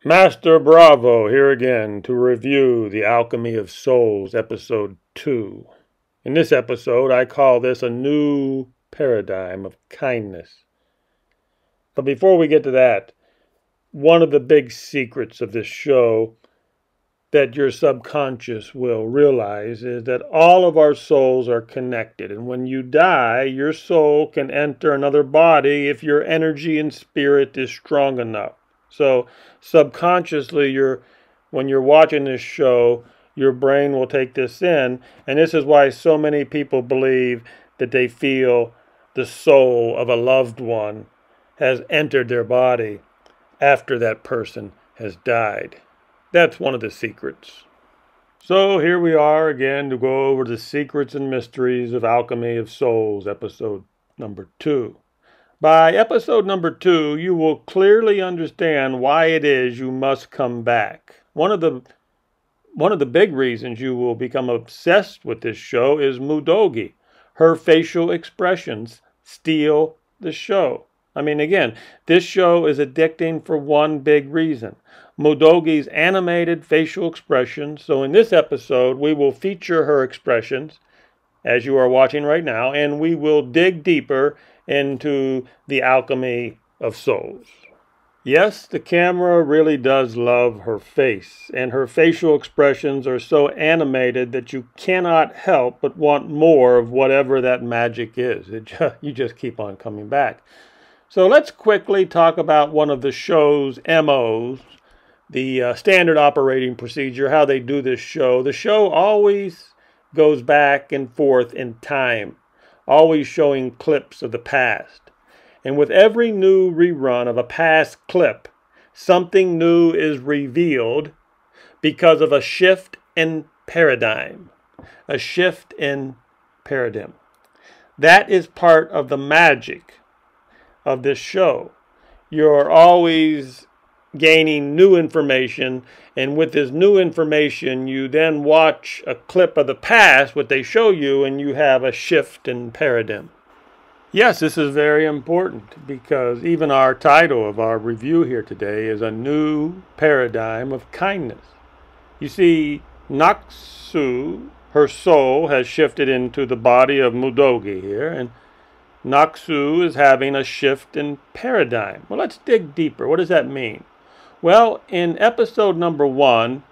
Master Bravo here again to review The Alchemy of Souls, Episode 2. In this episode, I call this a new paradigm of kindness. But before we get to that, one of the big secrets of this show that your subconscious will realize is that all of our souls are connected. And when you die, your soul can enter another body if your energy and spirit is strong enough. So subconsciously, when you're watching this show, your brain will take this in. And this is why so many people believe that they feel the soul of a loved one has entered their body after that person has died. That's one of the secrets. So here we are again to go over the secrets and mysteries of Alchemy of Souls, episode number 2. By episode number 2, you will clearly understand why it is you must come back. One of the big reasons you will become obsessed with this show is Mudogi. Her facial expressions steal the show. I mean, again, this show is addicting for one big reason. Mudogi's animated facial expressions. So in this episode, we will feature her expressions, as you are watching right now, and we will dig deeper into the alchemy of souls. Yes, the camera really does love her face, and her facial expressions are so animated that you cannot help but want more of whatever that magic is. You just keep on coming back. So let's quickly talk about one of the show's MOs, the standard operating procedure, how they do this show. The show always goes back and forth in time, always showing clips of the past. And with every new rerun of a past clip, something new is revealed because of a shift in paradigm. A shift in paradigm. That is part of the magic of this show. You're always gaining new information, and with this new information you then watch a clip of the past, what they show you, and you have a shift in paradigm. Yes, this is very important because even our title of our review here today is a new paradigm of kindness. You see, Naksu, her soul, has shifted into the body of Mudogi here, and Naksu is having a shift in paradigm. Well, let's dig deeper. What does that mean? Well, in episode number 1,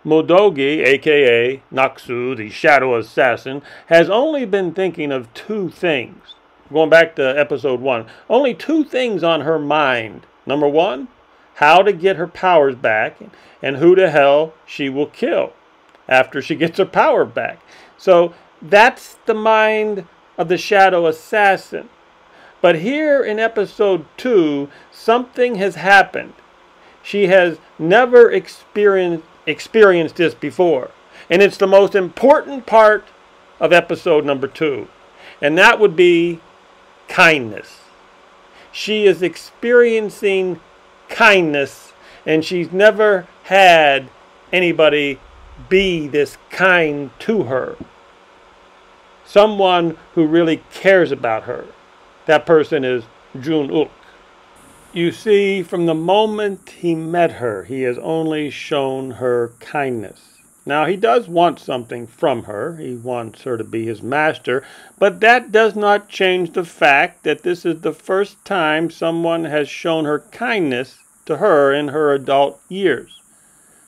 Mudogi, aka Naksu, the shadow assassin, has only been thinking of 2 things. Going back to episode 1, only 2 things on her mind. Number 1, how to get her powers back, and who the hell she will kill after she gets her power back. So that's the mind of the shadow assassin. But here in episode 2, something has happened. She has never experienced this before. And it's the most important part of episode number 2. And that would be kindness. She is experiencing kindness, and she's never had anybody be this kind to her. Someone who really cares about her. That person is Jun-uk. You see, from the moment he met her, he has only shown her kindness. Now, he does want something from her. He wants her to be his master. But that does not change the fact that this is the first time someone has shown her kindness to her in her adult years.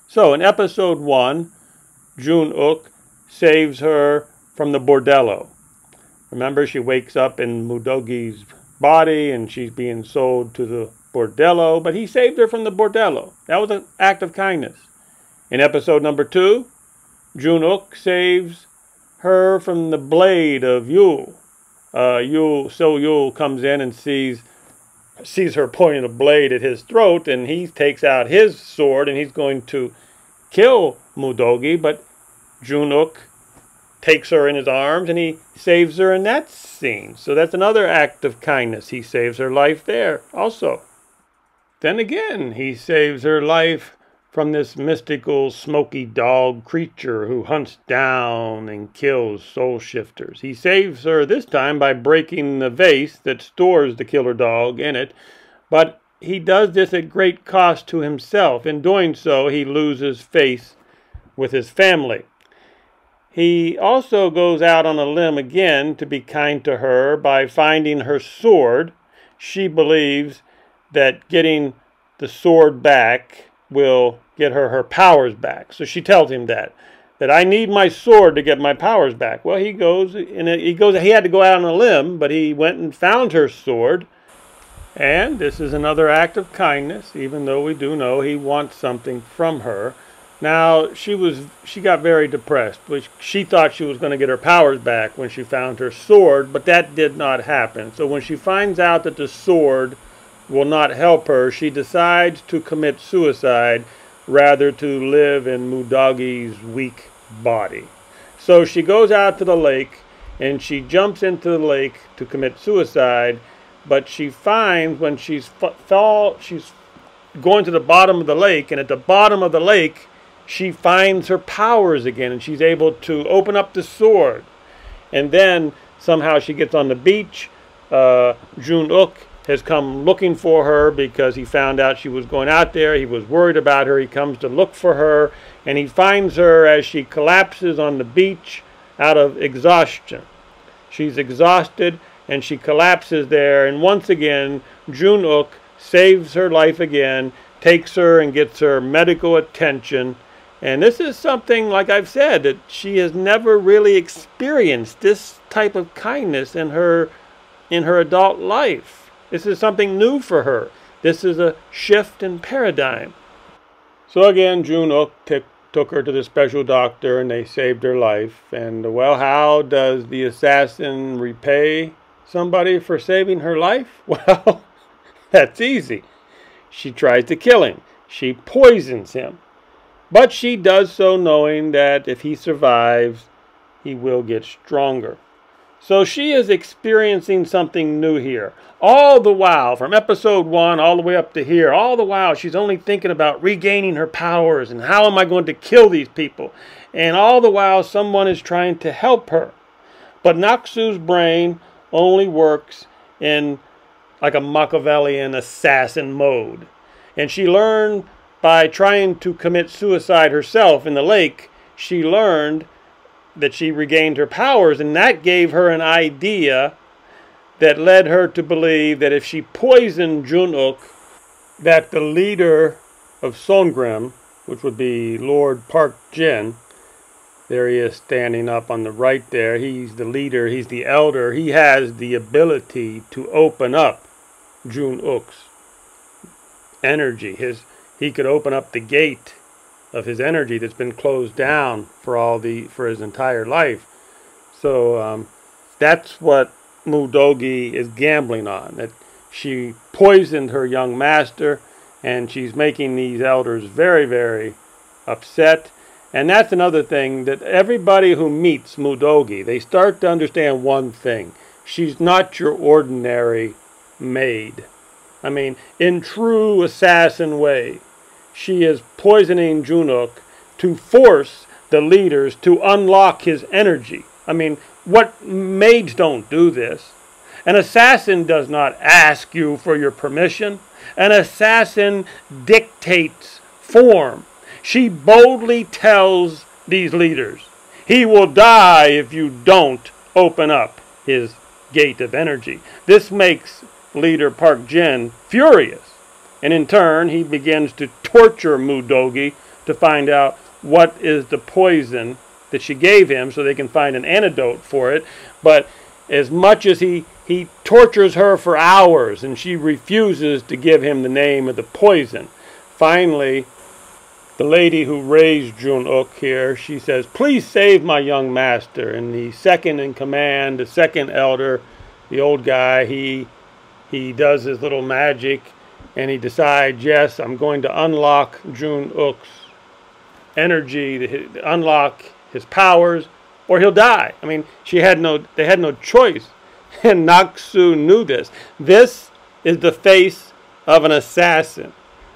So, in episode 1, Jun-uk saves her from the bordello. Remember, she wakes up in Mudogi's body and she's being sold to the bordello, but he saved her from the bordello. That was an act of kindness. In episode number 2, Jun-uk saves her from the blade of Yule. Yule comes in and sees her pointing a blade at his throat, and he takes out his sword and he's going to kill Mudogi, but Jun-uk takes her in his arms and he saves her in that scene. So that's another act of kindness. He saves her life there also. Then again, he saves her life from this mystical smoky dog creature who hunts down and kills soul shifters. He saves her this time by breaking the vase that stores the killer dog in it. But he does this at great cost to himself. In doing so, he loses faith with his family. He also goes out on a limb again to be kind to her by finding her sword. She believes that getting the sword back will get her powers back. So she tells him that I need my sword to get my powers back. Well, he had to go out on a limb, but he went and found her sword. And this is another act of kindness, even though we do know he wants something from her. Now, she got very depressed. She thought she was going to get her powers back when she found her sword, but that did not happen. So when she finds out that the sword will not help her, she decides to commit suicide rather to live in Mudogi's weak body. So she goes out to the lake, and she jumps into the lake to commit suicide, but she finds when she's going to the bottom of the lake, and at the bottom of the lake, she finds her powers again, and she's able to open up the sword. And then somehow she gets on the beach. Jun-uk has come looking for her because he found out she was going out there. He was worried about her. He comes to look for her, and he finds her as she collapses on the beach out of exhaustion. She's exhausted, and she collapses there. And once again, Jun-uk saves her life again, takes her and gets her medical attention. And this is something, like I've said, that she has never really experienced this type of kindness in her adult life. This is something new for her. This is a shift in paradigm. So again, Jun-uk took her to the special doctor, and they saved her life. And well, how does the assassin repay somebody for saving her life? Well, that's easy. She tries to kill him. She poisons him. But she does so knowing that if he survives, he will get stronger. So she is experiencing something new here. All the while, from episode 1 all the way up to here, all the while she's only thinking about regaining her powers and how am I going to kill these people. And all the while someone is trying to help her. But Naksu's brain only works in like a Machiavellian assassin mode. And she learned by trying to commit suicide herself in the lake, she learned that she regained her powers, and that gave her an idea that led her to believe that if she poisoned Jun-uk, that the leader of Songrim, which would be Lord Park Jin, there he is standing up on the right there, he's the leader, he's the elder, he has the ability to open up Jun-uk's energy, he could open up the gate of his energy that's been closed down for his entire life. So that's what Mudogi is gambling on. That she poisoned her young master, and she's making these elders very, very upset. And that's another thing, that everybody who meets Mudogi, they start to understand one thing. She's not your ordinary maid. I mean, in true assassin way, she is poisoning Jun-uk to force the leaders to unlock his energy. I mean, what maids don't do this? An assassin does not ask you for your permission. An assassin dictates form. She boldly tells these leaders, he will die if you don't open up his gate of energy. This makes leader Park Jin furious. And in turn, he begins to torture Mudogi to find out what is the poison that she gave him so they can find an antidote for it. But as much as he tortures her for hours, and she refuses to give him the name of the poison. Finally, the lady who raised Jun-uk here, she says, please save my young master. And the second in command, the second elder, the old guy, he does his little magic, and he decides, yes, I'm going to unlock Jun-uk's energy, unlock his powers, or he'll die. I mean, they had no choice. And Naksu knew this. This is the face of an assassin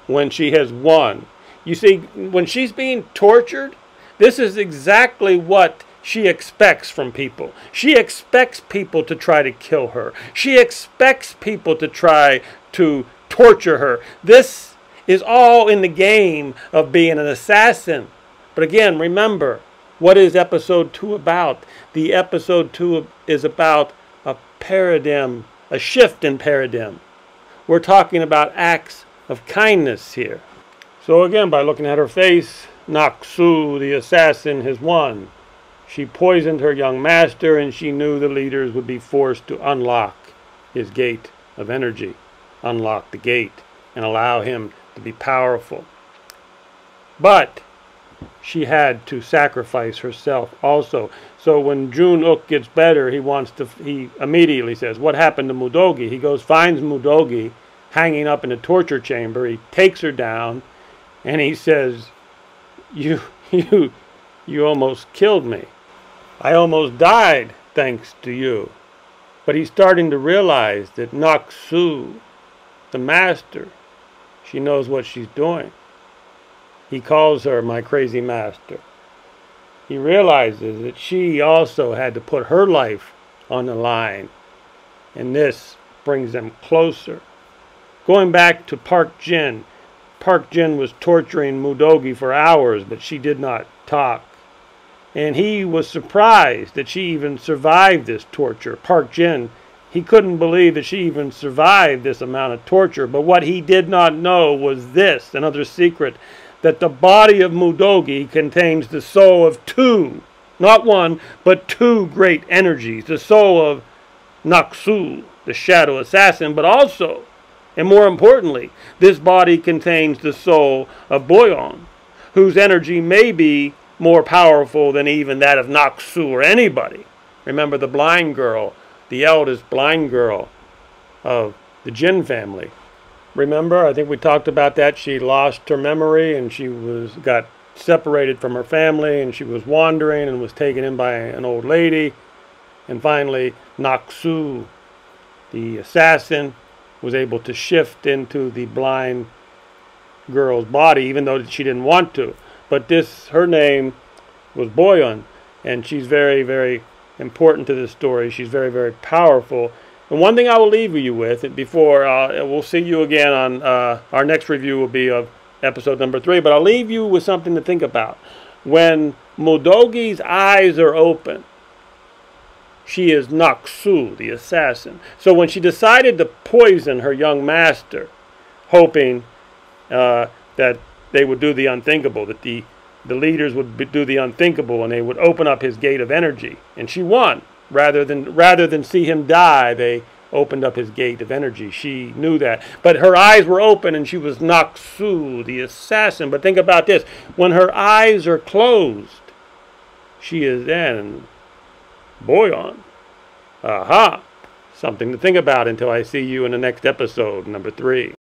when she has won. You see, when she's being tortured, this is exactly what she expects from people. She expects people to try to kill her. She expects people to try to torture her. This is all in the game of being an assassin. But again, remember, what is episode 2 about? The episode 2 is about a paradigm, a shift in paradigm. We're talking about acts of kindness here. So again, by looking at her face, Naksu, the assassin, has won. She poisoned her young master, and she knew the leaders would be forced to unlock his gate of energy, unlock the gate, and allow him to be powerful. But she had to sacrifice herself also. So when Jun-uk gets better, he immediately says, what happened to Mudogi? He goes, finds Mudogi hanging up in a torture chamber. He takes her down, and he says, you almost killed me. I almost died thanks to you. But he's starting to realize that Naksu, the master, she knows what she's doing. He calls her my crazy master. He realizes that she also had to put her life on the line. And this brings them closer. Going back to Park Jin. Park Jin was torturing Mudogi for hours, but she did not talk. And he was surprised that she even survived this torture. Park Jin, he couldn't believe that she even survived this amount of torture. But what he did not know was this, another secret, that the body of Mudogi contains the soul of two, not one, but two great energies. The soul of Naksu, the shadow assassin, but also, and more importantly, this body contains the soul of Boyon, whose energy may be more powerful than even that of Naksu or anybody. Remember the blind girl, the eldest blind girl of the Jin family. Remember, I think we talked about that. She lost her memory and she got separated from her family, and she was wandering and was taken in by an old lady. And finally, Naksu, the assassin, was able to shift into the blind girl's body, even though she didn't want to. But her name was Boyon, and she's very, very important to this story. She's very, very powerful. And one thing I will leave you with, before we'll see you again on our next review will be of episode number 3, but I'll leave you with something to think about. When Mudogi's eyes are open, she is Naksu, the assassin. So when she decided to poison her young master, hoping that they would do the unthinkable, that the leaders would do the unthinkable, and they would open up his gate of energy, and she won. Rather than see him die, they opened up his gate of energy. She knew that. But her eyes were open, and she was Naksu, the assassin. But think about this. When her eyes are closed, she is then Boyon. Aha! Something to think about until I see you in the next episode, number 3.